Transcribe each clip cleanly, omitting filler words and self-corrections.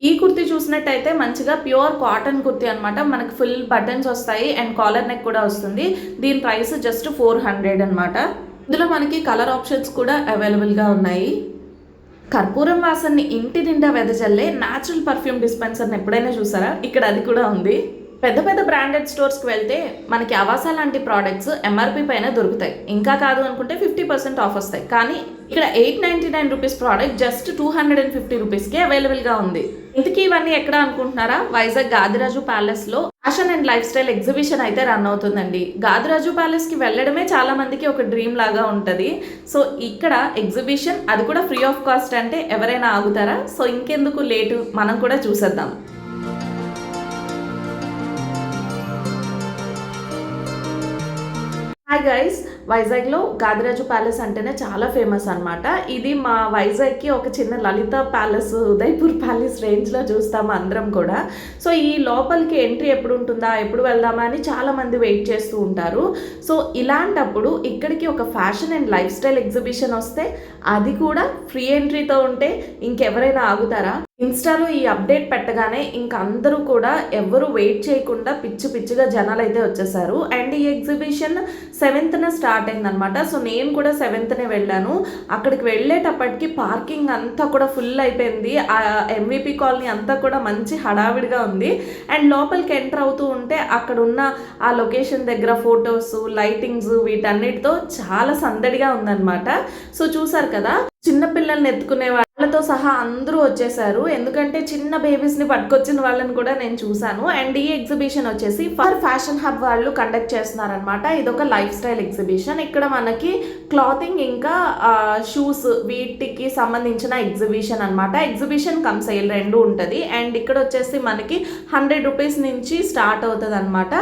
ఈ కుర్తీ చూసినట్టయితే మంచిగా ప్యూర్ కాటన్ కుర్తీ అనమాట. మనకి ఫుల్ బటన్స్ వస్తాయి అండ్ కాలర్ నెక్ కూడా వస్తుంది. దీని ప్రైస్ జస్ట్ 400 అనమాట. ఇందులో మనకి కలర్ ఆప్షన్స్ కూడా అవైలబుల్గా ఉన్నాయి. కర్పూరం వాసనని ఇంటి నిండా వెదజల్లే న్యాచురల్ పర్ఫ్యూమ్ డిస్పెన్సర్ని ఎప్పుడైనా చూసారా? ఇక్కడ అది కూడా ఉంది. పెద్ద పెద్ద బ్రాండెడ్ స్టోర్స్కి వెళ్తే మనకి అవాసా లాంటి ప్రోడక్ట్స్ ఎంఆర్పి పైన దొరుకుతాయి. ఇంకా కాదు అనుకుంటే 50% ఆఫ్ వస్తాయి. కానీ ఇక్కడ 899 రూపీస్ ప్రోడక్ట్ జస్ట్ 250 రూపీస్కి అవైలబుల్గా ఉంది. ఇంతకీ ఇవన్నీ ఎక్కడ అనుకుంటున్నారా? వైజాగ్ గాదిరాజు ప్యాలెస్లో fashion and life style exhibition అయితే రన్ అవుతుందండి. గాదిరాజు ప్యాలెస్కి వెళ్ళడమే చాలా మందికి ఒక డ్రీమ్ లాగా ఉంటుంది. సో ఇక్కడ ఎగ్జిబిషన్, అది కూడా ఫ్రీ ఆఫ్ కాస్ట్ అంటే ఎవరైనా ఆగుతారా? సో ఇంకెందుకు లేటు, మనం కూడా చూసేద్దాం. హాయ్ గైస్, వైజాగ్లో గాదిరాజు ప్యాలెస్ అంటేనే చాలా ఫేమస్ అనమాట. ఇది మా వైజాగ్కి ఒక చిన్న లలిత ప్యాలెస్, ఉదయపూర్ ప్యాలెస్ రేంజ్లో చూస్తాము అందరం కూడా. సో ఈ లోపలికి ఎంట్రీ ఎప్పుడు ఉంటుందా, ఎప్పుడు వెళ్దామా అని చాలామంది వెయిట్ చేస్తూ ఉంటారు. సో ఇలాంటప్పుడు ఇక్కడికి ఒక fashion and life style exhibition వస్తే, అది కూడా ఫ్రీ ఎంట్రీతో ఉంటే ఇంకెవరైనా ఆగుతారా? ఇన్స్టాలో ఈ అప్డేట్ పెట్టగానే ఇంక అందరూ కూడా ఎవరు వెయిట్ చేయకుండా పిచ్చి పిచ్చిగా జనాలు అయితే వచ్చేసారు. అండ్ ఈ ఎగ్జిబిషన్ 7th స్టార్ట్ అయిందనమాట. సో నేను కూడా 7th వెళ్ళాను. అక్కడికి వెళ్ళేటప్పటికి పార్కింగ్ అంతా కూడా ఫుల్ అయిపోయింది. ఆ ఎంవిపి కాలనీ అంతా కూడా మంచి హడావిడిగా ఉంది. అండ్ లోపలికి ఎంటర్ అవుతూ ఉంటే అక్కడ ఉన్న ఆ లొకేషన్ దగ్గర ఫొటోస్, లైటింగ్స్ వీటన్నిటితో చాలా సందడిగా ఉందన్నమాట. సో చూసారు కదా, చిన్నపిల్లల్ని ఎత్తుకునే వాళ్ళతో సహా అందరూ వచ్చేసారు. ఎందుకంటే చిన్న బేబీస్ని పట్టుకొచ్చిన వాళ్ళని కూడా నేను చూశాను. అండ్ ఈ ఎగ్జిబిషన్ వచ్చేసి ఫర్ ఫ్యాషన్ హబ్ వాళ్ళు కండక్ట్ చేస్తున్నారనమాట. ఇదొక లైఫ్ స్టైల్ ఎగ్జిబిషన్. ఇక్కడ మనకి క్లాతింగ్ ఇంకా షూస్ వీటికి సంబంధించిన ఎగ్జిబిషన్ అనమాట. ఎగ్జిబిషన్ కమ్ సేల్ రెండు ఉంటుంది. అండ్ ఇక్కడ వచ్చేసి మనకి 100 రూపీస్ నుంచి స్టార్ట్ అవుతుంది అనమాట.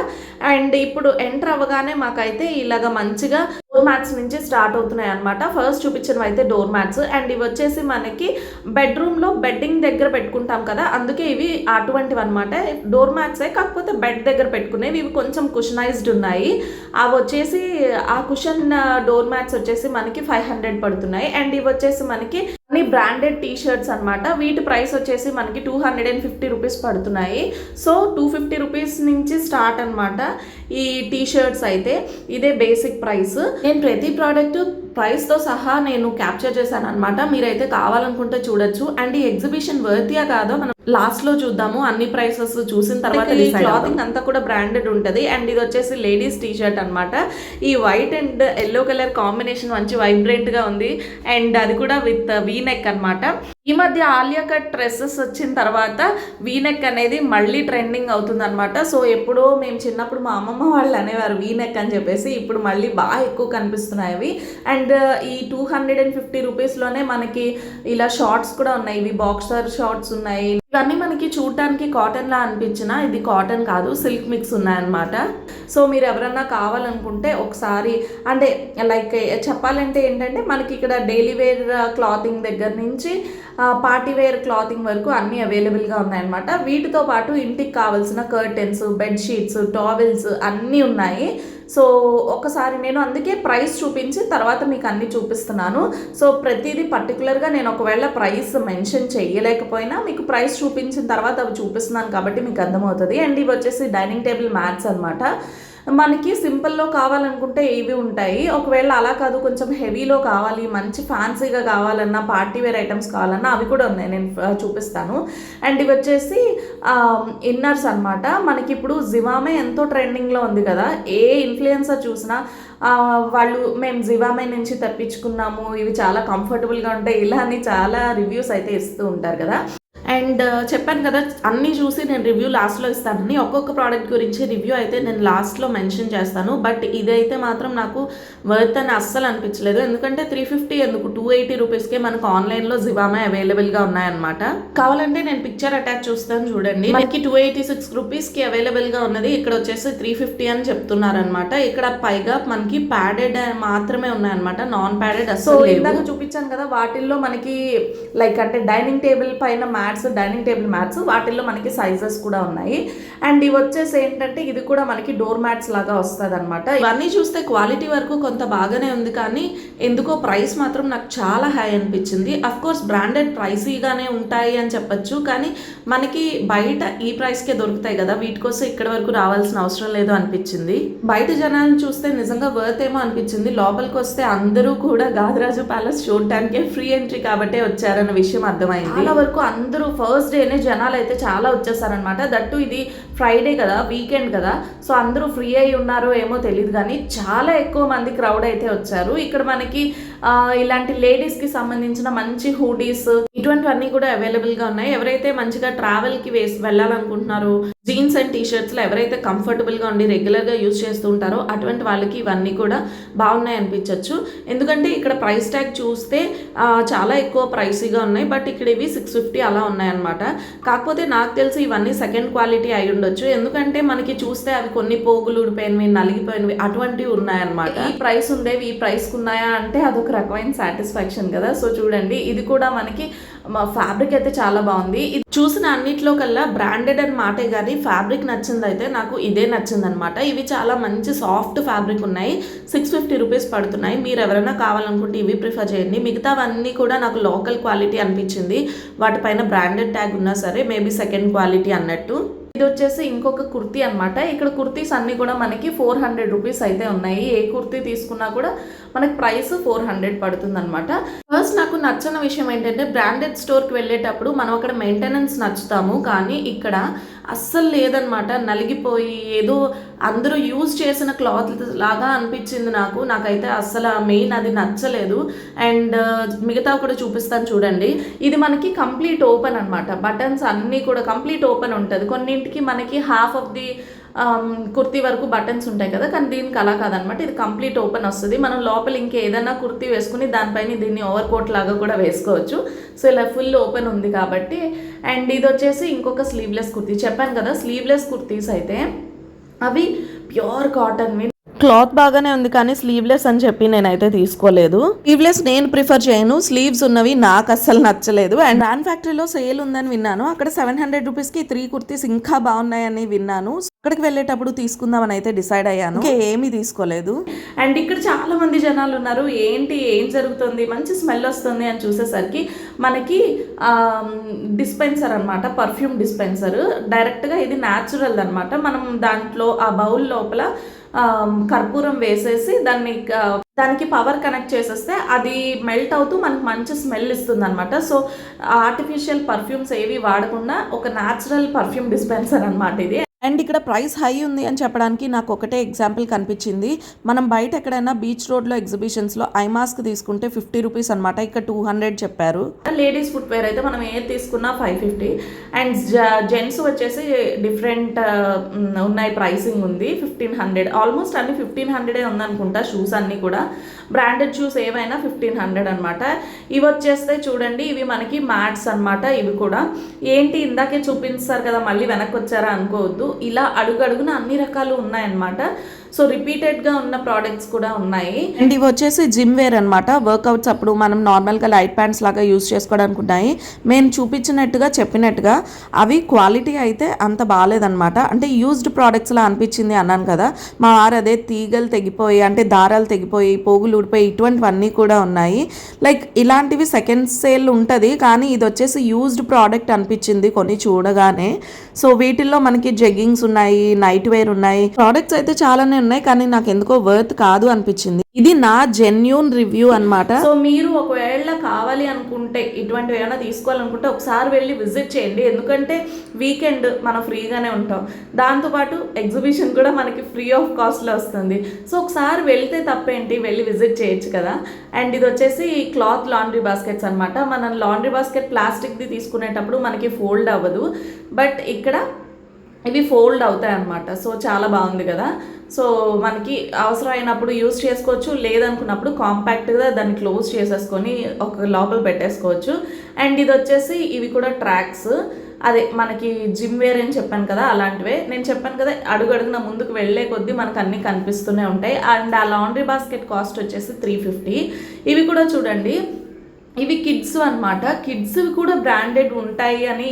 అండ్ ఇప్పుడు ఎంటర్ అవ్వగానే మాకైతే ఇలాగ మంచిగా డోర్ మ్యాట్స్ నుంచి స్టార్ట్ అవుతున్నాయి అనమాట. ఫస్ట్ చూపించినవి అయితే డోర్ మ్యాట్స్. అండ్ ఇవి వచ్చేసి మనకి బెడ్రూమ్లో బెడ్డింగ్ దగ్గర పెట్టుకుంటాం కదా, అందుకే ఇవి అటువంటివి అనమాట. డోర్ మ్యాట్సే, కాకపోతే బెడ్ దగ్గర పెట్టుకునేవి. ఇవి కొంచెం కుషనైజ్డ్ ఉన్నాయి. అవి వచ్చేసి ఆ కుషన్ డోర్ మ్యాట్స్ వచ్చేసి మనకి 500 పడుతున్నాయి. అండ్ ఇవి వచ్చేసి మనకి అన్ని బ్రాండెడ్ టీ షర్ట్స్ అనమాట. వీటి ప్రైస్ వచ్చేసి మనకి 250 రూపీస్ పడుతున్నాయి. సో 250 రూపీస్ నుంచి స్టార్ట్ అనమాట ఈ టీ షర్ట్స్ అయితే. ఇదే బేసిక్ ప్రైస్. నేను ప్రతి ప్రోడక్ట్ ప్రైస్తో సహా నేను క్యాప్చర్ చేశాను అనమాట. మీరైతే కావాలనుకుంటే చూడొచ్చు. అండ్ ఈ ఎగ్జిబిషన్ వర్తియా కాదో మనం లాస్ట్లో చూద్దాము. అన్ని ప్రైసెస్ చూసిన తర్వాత ఈ క్లాతింగ్ అంతా కూడా బ్రాండెడ్ ఉంటుంది. అండ్ ఇది వచ్చేసి లేడీస్ టీ షర్ట్ అనమాట. ఈ white and yellow colour combination మంచి వైబ్రెంట్గా ఉంది. అండ్ అది కూడా విత్ వీనెక్ అనమాట. ఈ మధ్య ఆలియా కట్ డ్రెస్సెస్ వచ్చిన తర్వాత వీనెక్ అనేది మళ్ళీ ట్రెండింగ్ అవుతుంది అనమాట. సో ఎప్పుడో మేము చిన్నప్పుడు మా అమ్మమ్మ వాళ్ళు అనేవారు వీనెక్ అని చెప్పేసి. ఇప్పుడు మళ్ళీ బాగా ఎక్కువ కనిపిస్తున్నాయి అవి. అండ్ ఈ 250 రూపీస్లోనే మనకి ఇలా షార్ట్స్ కూడా ఉన్నాయి. ఇవి బాక్సర్ షార్ట్స్ ఉన్నాయి. ఇవన్నీ మనకి చూడటానికి కాటన్లా అనిపించిన, ఇది కాటన్ కాదు, సిల్క్ మిక్స్ ఉన్నాయన్నమాట. సో మీరు ఎవరన్నా కావాలనుకుంటే ఒకసారి, అంటే లైక్ చెప్పాలంటే ఏంటంటే మనకి ఇక్కడ డైలీ వేర్ క్లాతింగ్ దగ్గర నుంచి పార్టీ వేర్ క్లాతింగ్ వరకు అన్నీ అవైలబుల్గా ఉన్నాయన్నమాట. వీటితో పాటు ఇంటికి కావాల్సిన కర్టెన్స్, బెడ్షీట్స్, టావెల్స్ అన్నీ ఉన్నాయి. సో ఒకసారి నేను అందుకే ప్రైస్ చూపించి తర్వాత మీకు అన్నీ చూపిస్తున్నాను. సో ప్రతిదీ పర్టికులర్గా నేను ఒకవేళ ప్రైస్ మెన్షన్ చేయలేకపోయినా మీకు ప్రైస్ చూపించిన తర్వాత అవి చూపిస్తున్నాను కాబట్టి మీకు అర్థమవుతుంది. అండ్ ఇవి వచ్చేసి డైనింగ్ టేబుల్ మ్యాట్స్ అనమాట. మనకి సింపుల్లో కావాలనుకుంటే ఇవి ఉంటాయి. ఒకవేళ అలా కాదు, కొంచెం హెవీలో కావాలి, మంచి ఫ్యాన్సీగా కావాలన్నా, పార్టీ వేర్ ఐటమ్స్ కావాలన్నా అవి కూడా ఉన్నాయి, నేను చూపిస్తాను. అండ్ ఇవి వచ్చేసి ఇన్నర్స్ అనమాట. మనకి ఇప్పుడు జివామే ఎంతో ట్రెండింగ్లో ఉంది కదా. ఏ ఇన్ఫ్లుయెన్సర్ చూసినా వాళ్ళు మేము జివామే నుంచి తెప్పించుకున్నాము, ఇవి చాలా కంఫర్టబుల్గా ఉంటాయి, ఇలా అని చాలా రివ్యూస్ అయితే ఇస్తూ ఉంటారు కదా. అండ్ చెప్పాను కదా, అన్నీ చూసి నేను రివ్యూ లాస్ట్లో ఇస్తానని. ఒక్కొక్క ప్రోడక్ట్ గురించి రివ్యూ అయితే నేను లాస్ట్లో మెన్షన్ చేస్తాను. బట్ ఇదైతే మాత్రం నాకు వర్త్ అని అస్సలు అనిపించలేదు. ఎందుకంటే 350 ఎందుకు, 280 రూపీస్కే మనకు ఆన్లైన్లో జివామే అవైలబుల్గా ఉన్నాయన్నమాట. కావాలంటే నేను పిక్చర్ అటాచ్ చూస్తాను చూడండి. మనకి 286 రూపీస్కి అవైలబుల్గా ఉన్నది. ఇక్కడ వచ్చేసి 350 అని చెప్తున్నారనమాట. ఇక్కడ పైగా మనకి ప్యాడెడ్ మాత్రమే ఉన్నాయన్నమాట, నాన్ ప్యాడెడ్ అసలు. ఇందాక చూపించాను కదా, వాటిల్లో మనకి లైక్ అంటే డైనింగ్ టేబుల్ పైన mats mats, dining table mats, వాటిల్లో మనకి సైజెస్ కూడా ఉన్నాయి. అండ్ ఇవి వచ్చేసి ఏంటంటే ఇది కూడా మనకి డోర్ మ్యాట్స్ లాగా వస్తుంది అనమాట. ఇవన్నీ చూస్తే క్వాలిటీ వరకు కొంత బాగానే ఉంది, కానీ ఎందుకో ప్రైస్ మాత్రం నాకు చాలా హై అనిపించింది. అఫ్ కోర్స్ బ్రాండెడ్ ప్రైసీగానే ఉంటాయి అని చెప్పొచ్చు, కానీ మనకి బయట ఈ ప్రైస్కే దొరుకుతాయి కదా, వీటి కోసం ఇక్కడ వరకు రావాల్సిన అవసరం లేదు అనిపించింది. బయట జనాలను చూస్తే నిజంగా వర్త్ ఏమో అనిపించింది. లోపలికి వస్తే అందరూ కూడా గాదిరాజు ప్యాలెస్ చూడటానికే ఫ్రీ ఎంట్రీ కాబట్టే వచ్చారన్న విషయం అర్థమైంది. చాలా వరకు అందరూ ఫస్ట్ డేనే జనాలు అయితే చాలా వచ్చేసారనమాట. దట్టు ఇది ఫ్రైడే కదా, వీకెండ్ కదా, సో అందరూ ఫ్రీ అయి ఉన్నారో ఏమో తెలియదు, కానీ చాలా ఎక్కువ మంది క్రౌడ్ అయితే వచ్చారు. ఇక్కడ మనకి ఇలాంటి లేడీస్కి సంబంధించిన మంచి హూడీస్ ఇటువంటివన్నీ కూడా అవైలబుల్గా ఉన్నాయి. ఎవరైతే మంచిగా ట్రావెల్కి వెళ్ళాలనుకుంటున్నారో, జీన్స్ అండ్ టీషర్ట్స్లో ఎవరైతే కంఫర్టబుల్గా ఉండి రెగ్యులర్గా యూజ్ చేస్తూ ఉంటారో అటువంటి వాళ్ళకి ఇవన్నీ కూడా బాగున్నాయి అనిపించవచ్చు. ఎందుకంటే ఇక్కడ ప్రైస్ ట్యాగ్ చూస్తే చాలా ఎక్కువ ప్రైసీగా ఉన్నాయి, బట్ ఇక్కడ ఇవి 650 అలా ఉన్నాయన్నమాట. కాకపోతే నాకు తెలిసి ఇవన్నీ సెకండ్ క్వాలిటీ అయి ఉండొచ్చు, ఎందుకంటే మనకి చూస్తే అవి కొన్ని పోగులు ఊడిపోయినవి, నలిగిపోయినవి అటువంటివి ఉన్నాయన్నమాట. ఈ ప్రైస్ ఉండేవి ఈ ప్రైస్కి ఉన్నాయా అంటే అదొక రకమైన సాటిస్ఫాక్షన్ కదా. సో చూడండి, ఇది కూడా మనకి ఫ్యాబ్రిక్ అయితే చాలా బాగుంది. ఇది చూసిన అన్నిట్లో కల్లా బ్రాండెడ్ అని మాటే కానీ ఫ్యాబ్రిక్ నచ్చింది అయితే నాకు ఇదే నచ్చింది అనమాట. ఇవి చాలా మంచి సాఫ్ట్ ఫ్యాబ్రిక్ ఉన్నాయి. 650 రూపీస్ పడుతున్నాయి. మీరు ఎవరైనా కావాలనుకుంటే ఇవి ప్రిఫర్ చేయండి. మిగతావన్నీ కూడా నాకు లోకల్ క్వాలిటీ అనిపించింది. వాటిపైన బ్రాండెడ్ ట్యాగ్ ఉన్నా సరే మేబీ సెకండ్ క్వాలిటీ అన్నట్టు. ఇది వచ్చేసి ఇంకొక కుర్తీ అనమాట. ఇక్కడ కుర్తీస్ అన్ని కూడా మనకి 400 రూపీస్ అయితే ఉన్నాయి. ఏ కుర్తీ తీసుకున్నా కూడా మనకి ప్రైస్ 400 పడుతుంది అనమాట. ఫస్ట్ నాకు నచ్చిన విషయం ఏంటంటే బ్రాండెడ్ స్టోర్కి వెళ్ళేటప్పుడు మనం అక్కడ మెయింటెనెన్స్ నచ్చుతాము, కానీ ఇక్కడ అస్సలు లేదనమాట. నలిగిపోయి ఏదో అందరూ యూజ్ చేసిన క్లాత్ లాగా అనిపించింది నాకైతే అస్సలు మెయిన్ అది నచ్చలేదు. అండ్ మిగతా కూడా చూపిస్తాను చూడండి. ఇది మనకి కంప్లీట్ ఓపెన్ అనమాట. బటన్స్ అన్నీ కూడా కంప్లీట్ ఓపెన్ ఉంటుంది. కొన్నింటికి మనకి హాఫ్ ఆఫ్ ది కుర్తీ వరకు బటన్స్ ఉంటాయి కదా, కానీ దీనికి అలా కాదనమాట. ఇది కంప్లీట్ ఓపెన్ వస్తుంది. మనం లోపల ఇంకేదైనా కుర్తీ వేసుకుని దానిపైన దీన్ని ఓవర్ కోట్ లాగా కూడా వేసుకోవచ్చు. సో ఇలా ఫుల్ ఓపెన్ ఉంది కాబట్టి. అండ్ ఇది వచ్చేసి ఇంకొక స్లీవ్లెస్ కుర్తీ. చెప్పాను కదా, స్లీవ్లెస్ కుర్తీస్ అయితే అవి ప్యూర్ కాటన్ మీద క్లాత్ బాగానే ఉంది, కానీ స్లీవ్లెస్ అని చెప్పి నేనైతే తీసుకోలేదు. స్లీవ్లెస్ నేను ప్రిఫర్ చేయను, స్లీవ్స్ ఉన్నవి నాకు అస్సలు నచ్చలేదు. అండ్ బ్రాండ్ ఫ్యాక్టరీలో సేల్ ఉందని విన్నాను. అక్కడ 700 రూపీస్కి 3 కుర్తీస్ ఇంకా బాగున్నాయని విన్నాను. అక్కడికి వెళ్ళేటప్పుడు తీసుకుందామని అయితే డిసైడ్ అయ్యాను. ఏమీ తీసుకోలేదు. అండ్ ఇక్కడ చాలా మంది జనాలు ఉన్నారు. ఏం జరుగుతుంది, మంచి స్మెల్ వస్తుంది అని చూసేసరికి మనకి డిస్పెన్సర్ అనమాట, పర్ఫ్యూమ్ డిస్పెన్సర్. డైరెక్ట్గా ఇది న్యాచురల్ అనమాట. మనం దాంట్లో ఆ బౌల్ లోపల కర్పూరం వేసేసి దానికి పవర్ కనెక్ట్ చేసేస్తే అది మెల్ట్ అవుతూ మనకు మంచి స్మెల్ ఇస్తుంది అనమాట. సో ఆర్టిఫిషియల్ పర్ఫ్యూమ్స్ ఏవి వాడకుండా ఒక న్యాచురల్ పర్ఫ్యూమ్ డిస్పెన్సర్ అనమాట ఇది. అండ్ ఇక్కడ ప్రైస్ హై ఉంది అని చెప్పడానికి నాకు ఒకటే ఎగ్జాంపుల్ కనిపించింది. మనం బయట ఎక్కడైనా బీచ్ రోడ్లో ఎగ్జిబిషన్స్లో ఐ మాస్క్ తీసుకుంటే 50 రూపీస్ అనమాట. ఇక్కడ 200 చెప్పారు. లేడీస్ ఫుట్వేర్ అయితే మనం ఏది తీసుకున్నా 550. అండ్ జెంట్స్ వచ్చేసి డిఫరెంట్ ఉన్నాయి, ప్రైసింగ్ ఉంది 1500. ఆల్మోస్ట్ అన్ని 1500 ఉందనుకుంటా. షూస్ అన్నీ కూడా బ్రాండెడ్ షూస్ ఏవైనా 1500 అనమాట. ఇవి వచ్చేస్తే చూడండి, ఇవి మనకి మ్యాట్స్ అనమాట. ఇవి కూడా ఏంటి ఇందాకే చూపిస్తారు కదా మళ్ళీ వెనక్కి వచ్చారా అనుకోవద్దు. ఇలా అడుగడుగున అన్ని రకాలు ఉన్నాయన్నమాట. సో రిపీటెడ్గా ఉన్న ప్రోడక్ట్స్ కూడా ఉన్నాయి. అండ్ ఇవి వచ్చేసి జిమ్ వేర్ అనమాట. వర్కౌట్స్ అప్పుడు మనం నార్మల్గా లైట్ ప్యాంట్స్ లాగా యూజ్ చేసుకోవడానికి ఉన్నాయి. మేము చూపించినట్టుగా చెప్పినట్టుగా అవి క్వాలిటీ అయితే అంత బాగాలేదనమాట. అంటే యూజ్డ్ ప్రోడక్ట్స్లా అనిపించింది అన్నాను కదా. మా వారు అదే తీగలు తెగిపోయి, అంటే దారాలు తెగిపోయి, పోగులు ఊడిపోయి ఇటువంటివన్నీ కూడా ఉన్నాయి. లైక్ ఇలాంటివి సెకండ్ సేల్ ఉంటుంది, కానీ ఇది వచ్చేసి యూజ్డ్ ప్రోడక్ట్ అనిపించింది కొన్ని చూడగానే. సో వీటిల్లో మనకి జెగ్గింగ్స్ ఉన్నాయి, నైట్ వేర్ ఉన్నాయి. ప్రోడక్ట్స్ అయితే చాలానే ఉన్నాయి, కానీ నాకు ఎందుకో వర్త్ కాదు అనిపించింది. ఇది నా జెన్యూన్ రివ్యూ అనమాట. సో మీరు ఒకవేళ కావాలి అనుకుంటే, ఇటువంటివి ఏమైనా తీసుకోవాలనుకుంటే ఒకసారి వెళ్ళి విజిట్ చేయండి. ఎందుకంటే వీకెండ్ మనం ఫ్రీగానే ఉంటాం, దాంతోపాటు ఎగ్జిబిషన్ కూడా మనకి ఫ్రీ ఆఫ్ కాస్ట్లో వస్తుంది. సో ఒకసారి వెళ్తే తప్పేంటి, వెళ్ళి విజిట్ చేయొచ్చు కదా. అండ్ ఇది వచ్చేసి క్లాత్ లాండ్రీ బాస్కెట్స్ అనమాట. మనం లాండ్రీ బాస్కెట్ ప్లాస్టిక్ది తీసుకునేటప్పుడు మనకి ఫోల్డ్ అవ్వదు, బట్ ఇక్కడ ఇవి ఫోల్డ్ అవుతాయి అన్నమాట. సో చాలా బాగుంది కదా. సో మనకి అవసరం అయినప్పుడు యూజ్ చేసుకోవచ్చు, లేదనుకున్నప్పుడు కాంపాక్ట్గా దాన్ని క్లోజ్ చేసేసుకొని ఒక లోపల పెట్టేసుకోవచ్చు. అండ్ ఇది వచ్చేసి ఇవి కూడా ట్రాక్స్, అదే మనకి జిమ్ వేర్ అని చెప్పాను కదా, అలాంటివే. నేను చెప్పాను కదా, అడుగడుగున ముందుకు వెళ్ళే కొద్దీ మనకు అన్నీ కనిపిస్తూనే ఉంటాయి. అండ్ ఆ లాండ్రీ బాస్కెట్ కాస్ట్ వచ్చేసి 350. ఇవి కూడా చూడండి, ఇవి కిడ్స్ అనమాట. కిడ్స్ కూడా బ్రాండెడ్ ఉంటాయి అని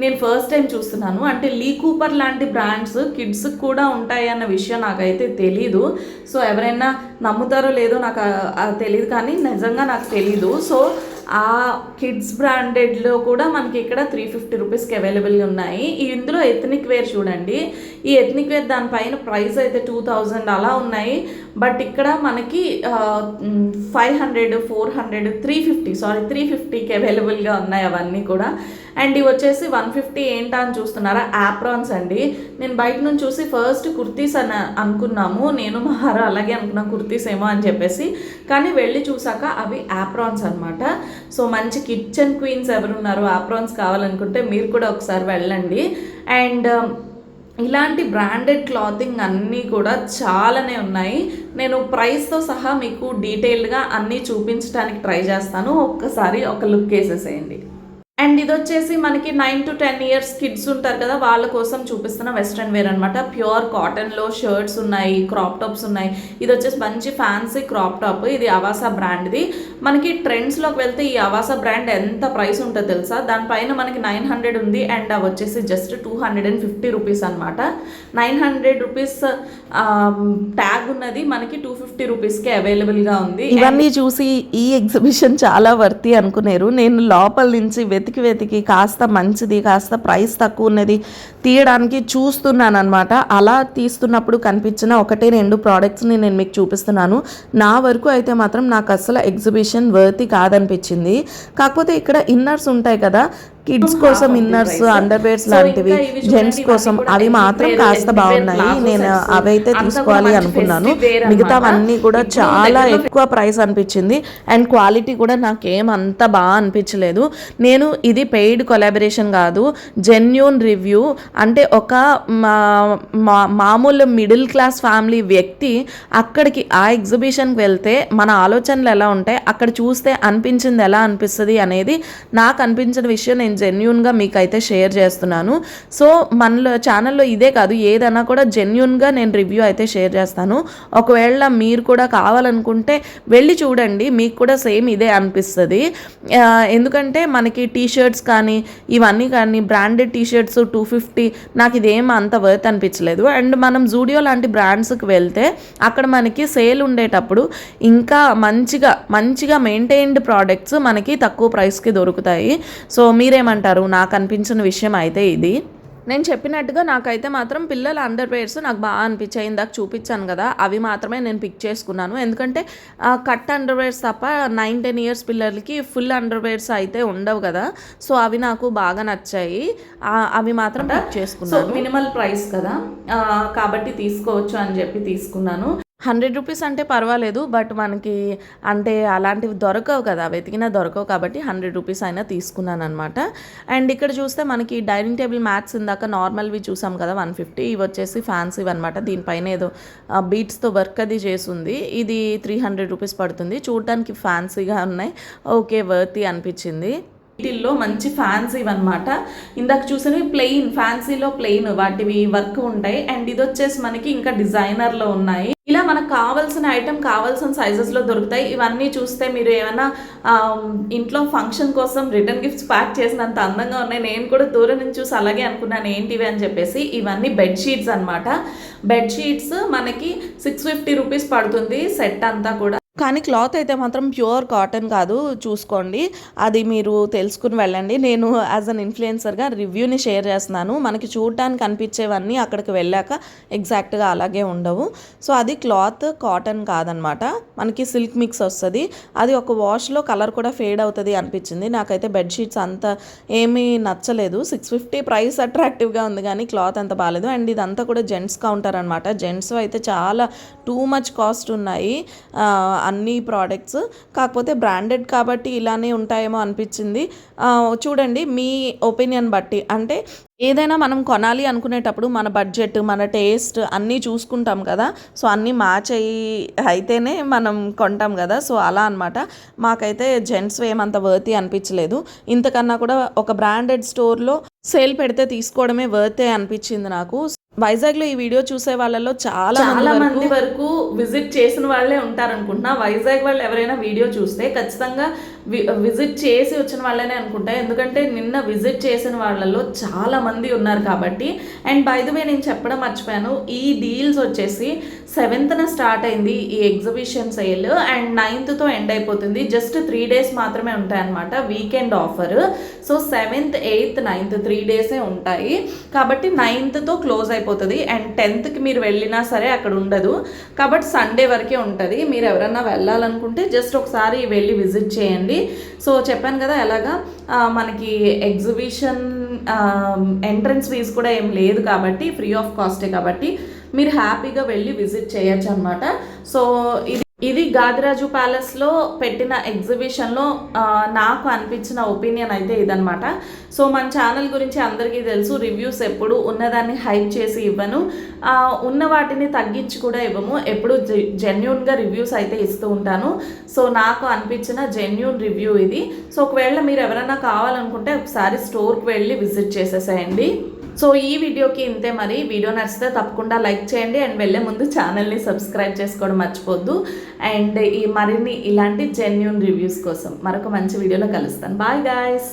నేను ఫస్ట్ టైం చూస్తున్నాను. అంటే లీ కూపర్ లాంటి బ్రాండ్స్ కిడ్స్కి కూడా ఉంటాయి అన్న విషయం నాకైతే తెలీదు. సో ఎవరైనా నమ్ముతారో లేదో నాకు తెలియదు, కానీ నిజంగా నాకు తెలీదు. సో ఆ కిడ్స్ బ్రాండెడ్లో కూడా మనకి ఇక్కడ 350 రూపీస్కి అవైలబుల్గా ఉన్నాయి. ఇందులో ఎథనిక్ వేర్ చూడండి, ఈ ఎథనిక్ వేర్ దానిపైన ప్రైస్ అయితే 2000 అలా ఉన్నాయి. బట్ ఇక్కడ మనకి 500, 400, 350కి అవైలబుల్గా ఉన్నాయి అవన్నీ కూడా. అండ్ ఇవి వచ్చేసి 150 ఏంటా అని చూస్తున్నారా, యాప్రాన్స్ అండి. నేను బయట నుంచి చూసి ఫస్ట్ కుర్తీస్ అని అనుకున్నాము, నేను మహారా అలాగే అనుకున్నాను కుర్తీస్ ఏమో అని చెప్పేసి. కానీ వెళ్ళి చూసాక అవి యాప్రాన్స్ అనమాట. సో మంచి కిచెన్ క్వీన్స్ ఎవరున్నారు యాప్రాన్స్ కావాలనుకుంటే మీరు కూడా ఒకసారి వెళ్ళండి. అండ్ ఇలాంటి బ్రాండెడ్ క్లాతింగ్ అన్నీ కూడా చాలానే ఉన్నాయి. నేను ప్రైస్తో సహా మీకు డీటెయిల్డ్గా అన్నీ చూపించడానికి ట్రై చేస్తాను. ఒక్కసారి ఒక లుక్ వేసేసేయండి. అండ్ ఇది వచ్చేసి మనకి 9 to 10 years కిడ్స్ ఉంటారు కదా, వాళ్ళ కోసం చూపిస్తున్న వెస్ట్రన్ వేర్ అనమాట. ప్యూర్ కాటన్లో షర్ట్స్ ఉన్నాయి, క్రాప్ టాప్స్ ఉన్నాయి. ఇది వచ్చేసి మంచి ఫ్యాన్సీ క్రాప్ టాప్, ఇది అవాసా బ్రాండ్ది. మనకి ట్రెండ్స్లోకి వెళ్తే ఈ అవాసా బ్రాండ్ ఎంత ప్రైస్ ఉంటుందో తెలుసా, దానిపైన మనకి 900 ఉంది. అండ్ అవి వచ్చేసి జస్ట్ 250 రూపీస్ అనమాట. 900 రూపీస్ ట్యాగ్ ఉన్నది మనకి 250 రూపీస్కి అవైలబుల్గా ఉంది. ఇవన్నీ చూసి ఈ ఎగ్జిబిషన్ చాలా వర్తి అనుకున్నారు. నేను లోపల నుంచి వెతికి కాస్త మంచిది, కాస్త ప్రైస్ తక్కువ ఉన్నది తీయడానికి చూస్తున్నాను అనమాట. అలా తీస్తున్నప్పుడు కనిపించిన 1-2 ప్రోడక్ట్స్ని నేను మీకు చూపిస్తున్నాను. నా వరకు అయితే మాత్రం నాకు అసలు ఎగ్జిబిషన్ వర్తి కాదనిపించింది. కాకపోతే ఇక్కడ ఇన్నర్స్ ఉంటాయి కదా, కిడ్స్ కోసం ఇన్నర్స్, అండర్ వేర్స్ లాంటివి, జెంట్స్ కోసం అవి మాత్రం కాస్త బాగున్నాయి. నేను అవైతే తీసుకోవాలి అనుకున్నాను. మిగతావన్నీ కూడా చాలా ఎక్కువ ప్రైస్ అనిపించింది. అండ్ క్వాలిటీ కూడా నాకేం అంత బాగా అనిపించలేదు. నేను ఇది పెయిడ్ కొలాబరేషన్ కాదు, జెన్యూన్ రివ్యూ. అంటే ఒక మామూలు మిడిల్ క్లాస్ ఫ్యామిలీ వ్యక్తి అక్కడికి ఆ ఎగ్జిబిషన్కి వెళ్తే మన ఆలోచనలు ఎలా ఉంటాయి, అక్కడ చూస్తే అనిపించింది ఎలా అనిపిస్తుంది అనేది నాకు అనిపించిన విషయం నేను జెన్యూన్గా మీకైతే షేర్ చేస్తున్నాను. సో మన ఛానల్లో ఇదే కాదు, ఏదైనా కూడా జెన్యూన్గా నేను రివ్యూ అయితే షేర్ చేస్తాను. ఒకవేళ మీరు కూడా కావాలనుకుంటే వెళ్ళి చూడండి, మీకు కూడా సేమ్ ఇదే అనిపిస్తుంది. ఎందుకంటే మనకి టీషర్ట్స్ కానీ ఇవన్నీ కానీ బ్రాండెడ్ టీషర్ట్స్ 250 నాకు ఇదేం అంత వర్త్ అనిపించలేదు. అండ్ మనం జూడియో లాంటి బ్రాండ్స్కి వెళ్తే అక్కడ మనకి సేల్ ఉండేటప్పుడు ఇంకా మంచిగా మెయింటైన్డ్ ప్రోడక్ట్స్ మనకి తక్కువ ప్రైస్కి దొరుకుతాయి. సో మీరేమంటారు? నాకు అనిపించిన విషయం అయితే ఇది. నేను చెప్పినట్టుగా నాకైతే మాత్రం పిల్లల అండర్ వేర్స్ నాకు బాగా అనిపించాయి. ఇందాక చూపించాను కదా, అవి మాత్రమే నేను పిక్ చేసుకున్నాను. ఎందుకంటే కట్ అండర్ వేర్స్ తప్ప 9-10 years పిల్లలకి ఫుల్ అండర్ వేర్స్ అయితే ఉండవు కదా. సో అవి నాకు బాగా నచ్చాయి, అవి మాత్రం పిక్ చేసుకున్నాను. సో మినిమల్ ప్రైస్ కదా కాబట్టి తీసుకోవచ్చు అని చెప్పి తీసుకున్నాను. 100 రూపీస్ అంటే పర్వాలేదు, బట్ మనకి అంటే అలాంటివి దొరకవు కదా, వెతికినా దొరకవు కాబట్టి 100 రూపీస్ అయినా తీసుకున్నాను అనమాట. అండ్ ఇక్కడ చూస్తే మనకి డైనింగ్ టేబుల్ మ్యాట్స్ ఇందాక నార్మల్వి చూసాం కదా 150, ఇవి వచ్చేసి ఫ్యాన్సీవి అనమాట. దీనిపైన ఏదో బీట్స్తో వర్క్ అది చేసింది. ఇది 300 రూపీస్ పడుతుంది. చూడటానికి ఫ్యాన్సీగా ఉన్నాయి, ఓకే వర్తి అనిపించింది. వీటిల్లో మంచి ఫ్యాన్సీ అనమాట. ఇందాక చూసినవి ప్లెయిన్, ఫ్యాన్సీలో ప్లెయిన్ వాటివి వర్క్ ఉంటాయి. అండ్ ఇది వచ్చేసి మనకి ఇంకా డిజైనర్లో ఉన్నాయి. ఇలా మనకు కావాల్సిన ఐటమ్ కావాల్సిన సైజెస్లో దొరుకుతాయి. ఇవన్నీ చూస్తే మీరు ఏమైనా ఇంట్లో ఫంక్షన్ కోసం రిటర్న్ గిఫ్ట్స్ ప్యాక్ చేసినంత అందంగా ఉన్నాయి. నేను కూడా దూరం నుంచి చూసి అలాగే అనుకున్నాను ఏంటివి అని చెప్పేసి. ఇవన్నీ బెడ్షీట్స్ అనమాట. బెడ్షీట్స్ మనకి 650 రూపీస్ పడుతుంది సెట్ అంతా కూడా. కానీ క్లాత్ అయితే మాత్రం ప్యూర్ కాటన్ కాదు, చూసుకోండి, అది మీరు తెలుసుకుని వెళ్ళండి. నేను యాజ్ అన్ ఇన్ఫ్లుయెన్సర్గా రివ్యూని షేర్ చేస్తున్నాను. మనకి చూడటానికి అనిపించేవన్నీ అక్కడికి వెళ్ళాక ఎగ్జాక్ట్గా అలాగే ఉండవు. సో అది క్లాత్ కాటన్ కాదనమాట, మనకి సిల్క్ మిక్స్ వస్తుంది. అది ఒక వాష్లో కలర్ కూడా ఫేడ్ అవుతుంది అనిపించింది. నాకైతే బెడ్షీట్స్ అంత ఏమీ నచ్చలేదు. 650 ప్రైస్ అట్రాక్టివ్గా ఉంది కానీ క్లాత్ అంత బాగాలేదు. అండ్ ఇదంతా కూడా జెంట్స్ కౌంటర్ అనమాట. జెంట్స్ అయితే చాలా టూ మచ్ కాస్ట్ ఉన్నాయి అన్ని ప్రోడక్ట్స్. కాకపోతే బ్రాండెడ్ కాబట్టి ఇలానే ఉంటాయేమో అనిపించింది. చూడండి మీ ఒపీనియన్ బట్టి. అంటే ఏదైనా మనం కొనాలి అనుకునేటప్పుడు మన బడ్జెట్, మన టేస్ట్ అన్నీ చూసుకుంటాం కదా. సో అన్నీ మ్యాచ్ అయితేనే మనం కొంటాం కదా. సో అలా అనమాట. మాకైతే జెంట్స్ ఏమంత వర్తి అనిపించలేదు. ఇంతకన్నా కూడా ఒక బ్రాండెడ్ స్టోర్లో సేల్ పెడితే తీసుకోవడమే వర్తే అనిపించింది నాకు. వైజాగ్లో ఈ వీడియో చూసే వాళ్ళలో చాలా మంది వరకు విజిట్ చేసిన వాళ్ళే ఉంటారనుకుంటున్నా. వైజాగ్ వాళ్ళు ఎవరైనా వీడియో చూస్తే ఖచ్చితంగా విజిట్ చేసి వచ్చిన వాళ్ళనే అనుకుంటా, ఎందుకంటే నిన్న విజిట్ చేసిన వాళ్ళలో చాలా మంది ఉన్నారు కాబట్టి. అండ్ బై ద వే నేను చెప్పడం మర్చిపోయాను, ఈ డీల్స్ వచ్చేసి 7th స్టార్ట్ అయింది ఈ exhibition sale and 9th end అయిపోతుంది. జస్ట్ 3 days మాత్రమే ఉంటాయి అన్నమాట weekend offer. So 7th, 8th, 9th 3 days ఉంటాయి కాబట్టి 9th క్లోజ్ అయిపోతుంది. అండ్ 10th మీరు వెళ్ళినా సరే అక్కడ ఉండదు కాబట్టి సండే వరకే ఉంటుంది. మీరు ఎవరన్నా వెళ్ళాలనుకుంటే జస్ట్ ఒకసారి వెళ్ళి విజిట్ చేయండి. సో చెప్పాను కదా ఎలాగా మనకి ఎగ్జిబిషన్ ఎంట్రన్స్ ఫీజు కూడా ఏం లేదు కాబట్టి ఫ్రీ ఆఫ్ కాస్టే కాబట్టి మీరు హ్యాపీగా వెళ్ళి విజిట్ చేయొచ్చు అనమాట. సో ఇది గాదిరాజు ప్యాలెస్లో పెట్టిన ఎగ్జిబిషన్లో నాకు అనిపించిన ఒపీనియన్ అయితే ఇదనమాట. సో మన ఛానల్ గురించి అందరికీ తెలుసు, రివ్యూస్ ఎప్పుడు ఉన్నదాన్ని హైప్ చేసి ఇవ్వను, ఉన్న వాటిని తగ్గించి కూడా ఇవ్వము, ఎప్పుడు జెన్యూన్గా రివ్యూస్ అయితే ఇస్తూ ఉంటాను. సో నాకు అనిపించిన జెన్యూన్ రివ్యూ ఇది. సో ఒకవేళ మీరు ఎవరైనా కావాలనుకుంటే ఒకసారి స్టోర్కి వెళ్ళి విజిట్ చేసేసేయండి. సో ఈ వీడియోకి ఇంతే. మరి వీడియో నచ్చితే తప్పకుండా లైక్ చేయండి అండ్ వెళ్ళే ముందు ఛానల్ని సబ్స్క్రైబ్ చేసుకోవడం మర్చిపోద్దు. అండ్ ఈ మరిన్ని ఇలాంటి జెన్యూన్ రివ్యూస్ కోసం మరొక మంచి వీడియోలో కలుస్తాను. Bye guys.